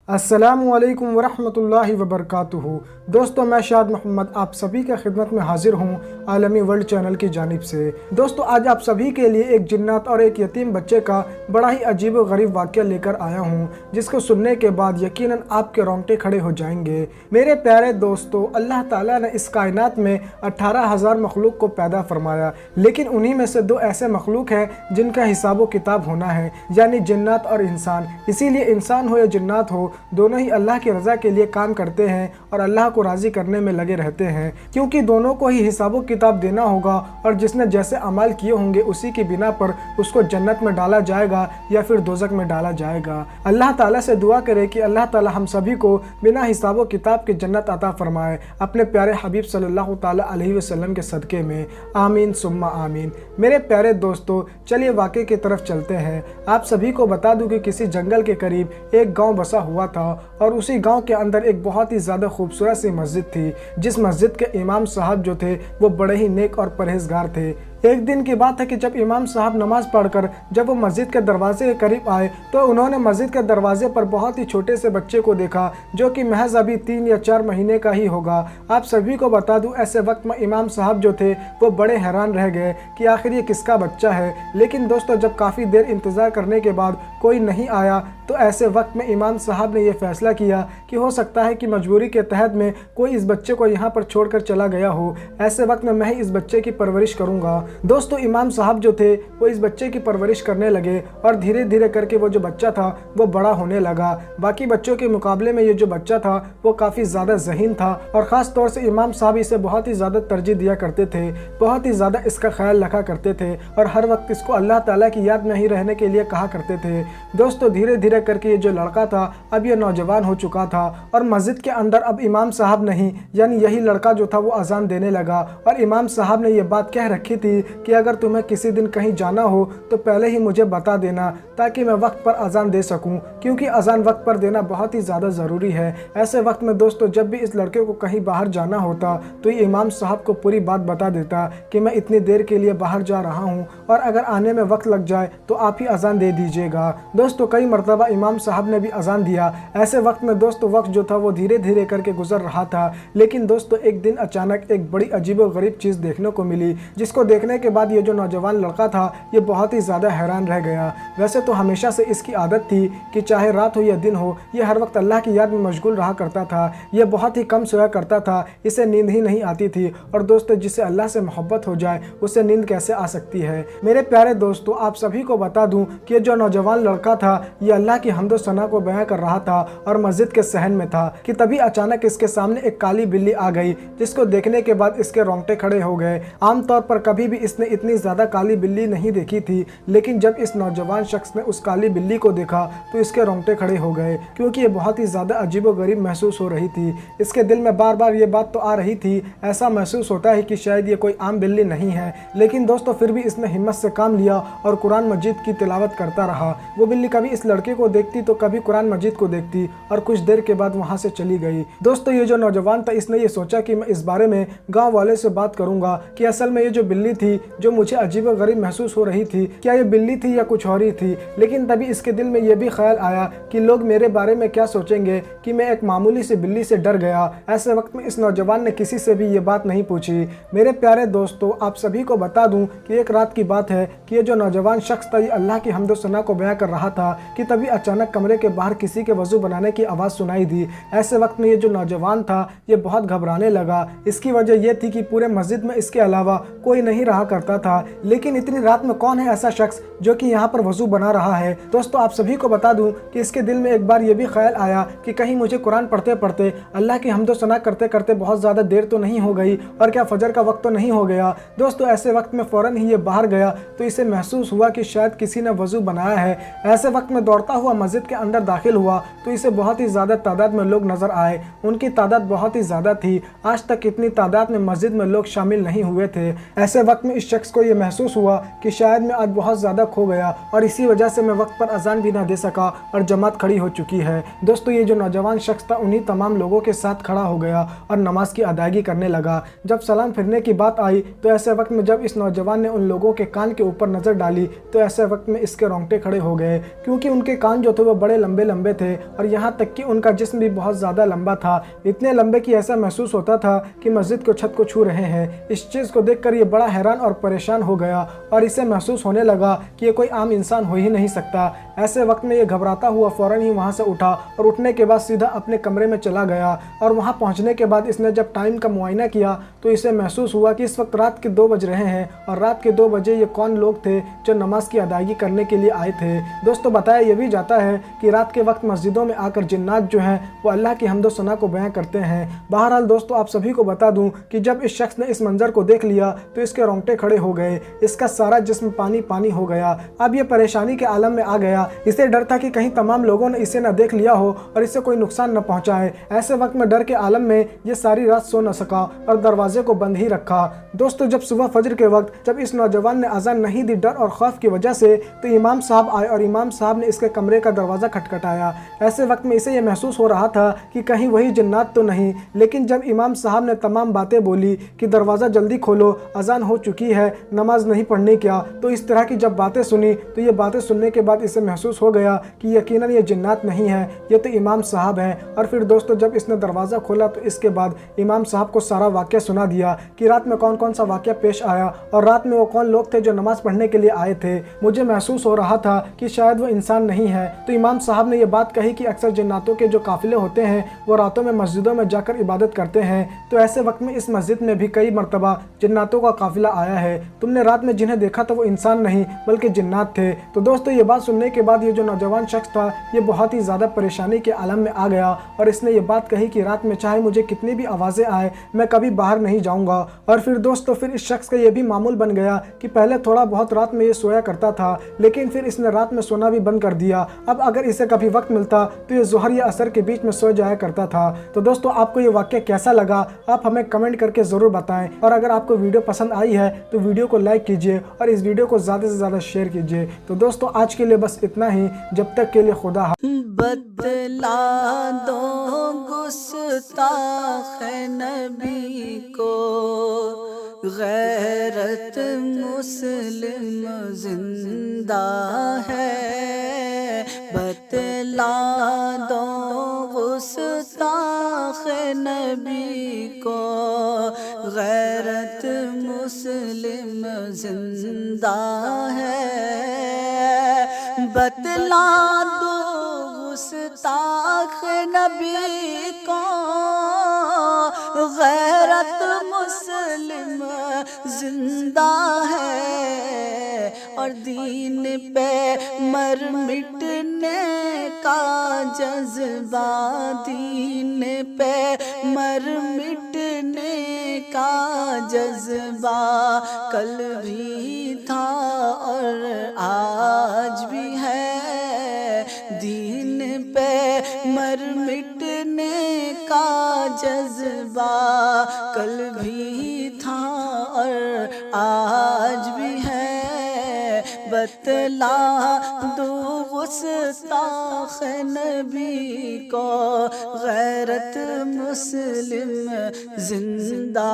अस्सलामुअलैकुम वरहमतुल्लाहि वबरकातुहू। दोस्तों, मैं शाद मोहम्मद आप सभी के खिदमत में हाजिर हूँ आलमी वर्ल्ड चैनल की जानिब से। दोस्तों, आज आप सभी के लिए एक जिन्नात और एक यतीम बच्चे का बड़ा ही अजीब व गरीब वाक़या लेकर आया हूँ, जिसको सुनने के बाद यकीनन आपके रोंगटे खड़े हो जाएंगे। मेरे प्यारे दोस्तों, अल्लाह ताला ने इस कायनात में 18,000 मखलूक को पैदा फरमाया, लेकिन उन्हीं में से दो ऐसे मखलूक हैं जिनका हिसाब व किताब होना है, यानी जिन्नात और इंसान। इसीलिए इंसान हो या जिन्नात हो, दोनों ही अल्लाह की रज़ा के लिए काम करते हैं और अल्लाह को राज़ी करने में लगे रहते हैं, क्योंकि दोनों को ही हिसाब किताब देना होगा और जिसने जैसे अमाल किए होंगे उसी की बिना पर उसको जन्नत में डाला जाएगा या फिर दोज़ख में डाला जाएगा। अल्लाह ताला से दुआ करें कि अल्लाह ताला हम सभी को बिना हिसाब किताब के जन्नत अता फरमाए अपने प्यारे हबीब सल्लल्लाहु ताला अलैहि वसल्लम के सदक़े में, आमीन सुम्मा आमीन। मेरे प्यारे दोस्तों, चलिए वाक़े की तरफ चलते हैं। आप सभी को बता दूं कि किसी जंगल के करीब एक गांव बसा हुआ था और उसी गांव के अंदर एक बहुत ही ज़्यादा खूबसूरत सी मस्जिद थी, जिस मस्जिद के इमाम साहब जो थे वो बड़े ही नेक और परहेजगार थे। एक दिन की बात है कि जब इमाम साहब नमाज पढ़कर जब वो मस्जिद के दरवाजे के करीब आए तो उन्होंने मस्जिद के दरवाजे पर बहुत ही छोटे से बच्चे को देखा, जो कि महज अभी 3 या 4 महीने का ही होगा। आप सभी को बता दूं, ऐसे वक्त में इमाम साहब जो थे वो बड़े हैरान रह गए कि आखिर ये किसका बच्चा है। लेकिन दोस्तों, जब काफ़ी देर इंतज़ार करने के बाद कोई नहीं आया तो ऐसे वक्त में इमाम साहब ने यह फैसला किया कि हो सकता है कि मजबूरी के तहत में कोई इस बच्चे को यहाँ पर छोड़कर चला गया हो। ऐसे वक्त में मैं ही इस बच्चे की परवरिश करूँगा। दोस्तों, इमाम साहब जो थे वो इस बच्चे की परवरिश करने लगे और धीरे धीरे करके वो जो बच्चा था वो बड़ा होने लगा। बाकी बच्चों के मुकाबले में ये जो बच्चा था वो काफ़ी ज़्यादा ज़हीन था और ख़ास तौर से इमाम साहब इसे बहुत ही ज़्यादा तरजीह दिया करते थे, बहुत ही ज़्यादा इसका ख्याल रखा करते थे और हर वक्त इसको अल्लाह ताला की याद में ही रहने के लिए कहा करते थे। दोस्तों, धीरे धीरे करके ये जो लड़का था अब ये नौजवान हो चुका था और मस्जिद के अंदर अब इमाम साहब नहीं, यानी यही लड़का जो था वो अजान देने लगा। और इमाम साहब ने ये बात कह रखी थी कि अगर तुम्हें किसी दिन कहीं जाना हो तो पहले ही मुझे बता देना, ताकि मैं वक्त पर अजान दे सकूं, क्योंकि अजान वक्त पर देना बहुत ही ज़्यादा ज़रूरी है। ऐसे वक्त में दोस्तों, जब भी इस लड़के को कहीं बाहर जाना होता तो ये इमाम साहब को पूरी बात बता देता कि मैं इतनी देर के लिए बाहर जा रहा हूँ और अगर आने में वक्त लग जाए तो आप ही अजान दे दीजिएगा। दोस्तों, कई मरतबा इमाम साहब ने भी अजान दिया। ऐसे वक्त में दोस्तों, वक्त जो था वो धीरे धीरे करके गुजर रहा था। लेकिन दोस्तों, एक दिन अचानक एक बड़ी अजीब व गरीब चीज़ देखने को मिली, जिसको देखने के बाद ये जो नौजवान लड़का था ये बहुत ही ज़्यादा हैरान रह गया। वैसे तो हमेशा से इसकी आदत थी कि चाहे रात हो या दिन हो ये हर वक्त अल्लाह की याद में मशगूल रहा करता था। ये बहुत ही कम सोया करता था, इसे नींद ही नहीं आती थी। और दोस्तों, जिसे अल्लाह से मोहब्बत हो जाए उसे नींद कैसे आ सकती है। मेरे प्यारे दोस्तों, आप सभी को बता दूं कि ये जो नौजवान लड़का था ये अल्लाह की हम्दो सना को बयां कर रहा था और मस्जिद के सहन में था कि तभी अचानक इसके सामने एक काली बिल्ली आ गई, जिसको देखने के बाद इसके रोंगटे खड़े हो गए। आमतौर पर कभी भी इसने इतनी ज़्यादा काली बिल्ली नहीं देखी थी, लेकिन जब इस नौजवान शख्स ने उस काली बिल्ली को देखा तो इसके रोंगटे खड़े हो गए, क्योंकि ये बहुत ही ज़्यादा अजीब व गरीब महसूस हो रही थी। इसके दिल में बार बार ये बात तो आ रही थी, ऐसा महसूस होता है कि शायद ये कोई आम बिल्ली नहीं है। लेकिन दोस्तों, फिर भी इसने हिम्मत से काम लिया और कुरान मजीद की तिलावत करता रहा। वो बिल्ली कभी इस लड़के को देखती तो कभी कुरान मजीद को देखती और कुछ देर के बाद वहाँ से चली गई। दोस्तों, ये जो नौजवान था इसने ये सोचा कि मैं इस बारे में गाँव वाले से बात करूँगा कि असल में ये जो बिल्ली थी जो मुझे अजीब व गरीब महसूस हो रही थी, क्या ये बिल्ली थी या कुछ और ही थी। लेकिन तभी इसके दिल में ये भी ख्याल आया कि लोग मेरे बारे में क्या सोचेंगे कि मैं एक मामूली सी बिल्ली से डर गया। ऐसे वक्त में इस नौजवान ने किसी से भी ये बात नहीं पूछी। मेरे प्यारे दोस्तों, आप सभी को बता दूं कि एक रात की बात है कि ये जो नौजवान शख्स था ये अल्लाह की हम्दो सना को बयां कर रहा था कि तभी अचानक कमरे के बाहर किसी के वजू बनाने की आवाज़ सुनाई दी। ऐसे वक्त में ये जो नौजवान था ये बहुत घबराने लगा। इसकी वजह यह थी कि पूरे मस्जिद में इसके अलावा कोई नहीं रहा करता था, लेकिन इतनी रात में कौन है ऐसा शख्स जो कि यहाँ पर वजू बना रहा है। दोस्तों, आप सभी को बता दूं कि इसके दिल में एक बार ये भी ख्याल आया कि कहीं मुझे कुरान पढ़ते पढ़ते अल्लाह की हम्दो सना करते करते बहुत ज़्यादा देर तो नहीं हो गई और क्या फजर का वक्त तो नहीं हो गया। दोस्तों, ऐसे वक्त में फ़ौरन ही ये बाहर गया तो इसे महसूस हुआ कि शायद किसी ने वजू बनाया है। ऐसे वक्त में दौड़ता हुआ मस्जिद के अंदर दाखिल हुआ तो इसे बहुत ही ज़्यादा तादाद में लोग नज़र आए। उनकी तादाद बहुत ही ज़्यादा थी, आज तक इतनी तादाद में मस्जिद में लोग शामिल नहीं हुए थे। ऐसे वक्त में इस शख्स को ये महसूस हुआ कि शायद मैं आज बहुत ज़्यादा खो गया और इसी वजह से मैं वक्त पर अजान भी ना दे सका और जमात खड़ी हो चुकी है। दोस्तों, ये जो नौजवान शख्स था उन्हीं तमाम लोगों के साथ खड़ा हो गया और नमाज की अदायगी करने लगा। जब सलाम फिरने की बात आई तो ऐसे वक्त में जब इस नौजवान ने उन लोगों के कान के ऊपर नज़र डाली तो ऐसे वक्त में इसके रोंगटे खड़े हो गए, क्योंकि उनके कान जो थे वो बड़े लंबे लंबे थे और यहाँ तक कि उनका जिस्म भी बहुत ज़्यादा लंबा था, इतने लंबे कि ऐसा महसूस होता था कि मस्जिद को छत को छू रहे हैं। इस चीज़ को देखकर ये बड़ा हैरान और परेशान हो गया और इसे महसूस होने लगा कि ये कोई आम इंसान हो ही नहीं सकता। ऐसे वक्त में ये घबराता हुआ फ़ौरन ही वहाँ से उठा और उठने के बाद सीधा अपने कमरे में चला गया और वहाँ पहुँचने के बाद इसने जब टाइम का मुआयना किया तो इसे महसूस हुआ कि इस वक्त रात के 2 बज रहे हैं और रात के 2 बजे ये कौन लोग थे जो नमाज की अदायगी करने के लिए आए थे। दोस्तों बताया ये भी जाता है कि रात के वक्त मस्जिदों में आकर जिन्नात जो हैं वो अल्लाह की हम्दो सना को बयां करते हैं। बहरहाल दोस्तों आप सभी को बता दूं कि जब इस शख्स ने इस मंजर को देख लिया तो इसके रोंगटे खड़े हो गए, इसका सारा जिस्म पानी पानी हो गया। अब ये परेशानी के आलम में आ गया। इसे डर था कि कहीं तमाम लोगों ने इसे न देख लिया हो और इसे कोई नुकसान न पहुंचाए। ऐसे वक्त में डर के आलम में ये सारी रात सो न सका और दरवाजे को बंद ही रखा। दोस्तों जब सुबह फजर के वक्त जब इस नौजवान ने अजान नहीं दी डर और खौफ की वजह से, तो इमाम साहब आए और इमाम साहब ने इसके कमरे का दरवाज़ा खटखटाया। ऐसे वक्त में इसे यह महसूस हो रहा था कि कहीं वही जिन्नात तो नहीं, लेकिन जब इमाम साहब ने तमाम बातें बोली कि दरवाज़ा जल्दी खोलो, अजान हो चुकी है, नमाज नहीं पढ़नी क्या, तो इस तरह की जब बातें सुनी तो ये बातें सुनने के बाद इसे महसूस हो गया कि यकीनन ये जिन्नात नहीं है, ये तो इमाम साहब हैं। और फिर दोस्तों जब इसने दरवाज़ा खोला तो इसके बाद इमाम साहब को सारा वाक़या सुना दिया कि रात में कौन कौन सा वाक़या पेश आया और रात में वो कौन लोग थे जो नमाज़ पढ़ने के लिए आए थे। मुझे महसूस हो रहा था कि शायद वो इंसान नहीं है। तो इमाम साहब ने ये बात कही कि अक्सर जिन्नातों के जो काफ़िले होते हैं वो रातों में मस्जिदों में जाकर इबादत करते हैं, तो ऐसे वक्त में इस मस्जिद में भी कई मरतबा जिन्नातों का काफ़िला आया है। तुमने रात में जिन्हें देखा था वो इंसान नहीं बल्कि जिन्नात थे। तो दोस्तों ये बात सुनने के बाद ये जो नौजवान शख्स था ये बहुत ही ज़्यादा परेशानी के आलम में आ गया और इसने ये बात कही कि रात में चाहे मुझे कितनी भी आवाज़ें आए मैं कभी बाहर नहीं जाऊँगा। और फिर दोस्तों फिर इस शख्स का ये भी मामूल बन गया कि पहले थोड़ा बहुत रात में ये सोया करता था, लेकिन फिर इसने रात में सोना भी बंद कर दिया। अब अगर इसे कभी वक्त मिलता तो ये ज़ोहर या असर के बीच में सो जाया करता था। तो दोस्तों आपको ये वाक़या कैसा लगा आप हमें कमेंट करके ज़रूर बताएं और अगर आपको वीडियो पसंद आई है तो वीडियो को लाइक कीजिए और इस वीडियो को ज़्यादा से ज़्यादा शेयर कीजिए। तो दोस्तों आज के लिए बस इतना ही, जब तक के लिए खुदा। बतला दो गुस्ताख नबी को, गैरत मुस्लिम जिंदा है। बतला दो गुस्ताख नबी को, गैरत मुस्लिम जिंदा है। बतला दो गुस्ताख नबी को, गैरत मुस्लिम जिंदा है। और दीन पे मर मिटने का जज्बा, दीन पे मर मिटने का जज्बा कल भी था और आज भी है। दीन पे मर मिटने का जज्बा कल भी था और आज भी है। बतला दो गुस्ताख नबी को, गैरत मुस्लिम जिंदा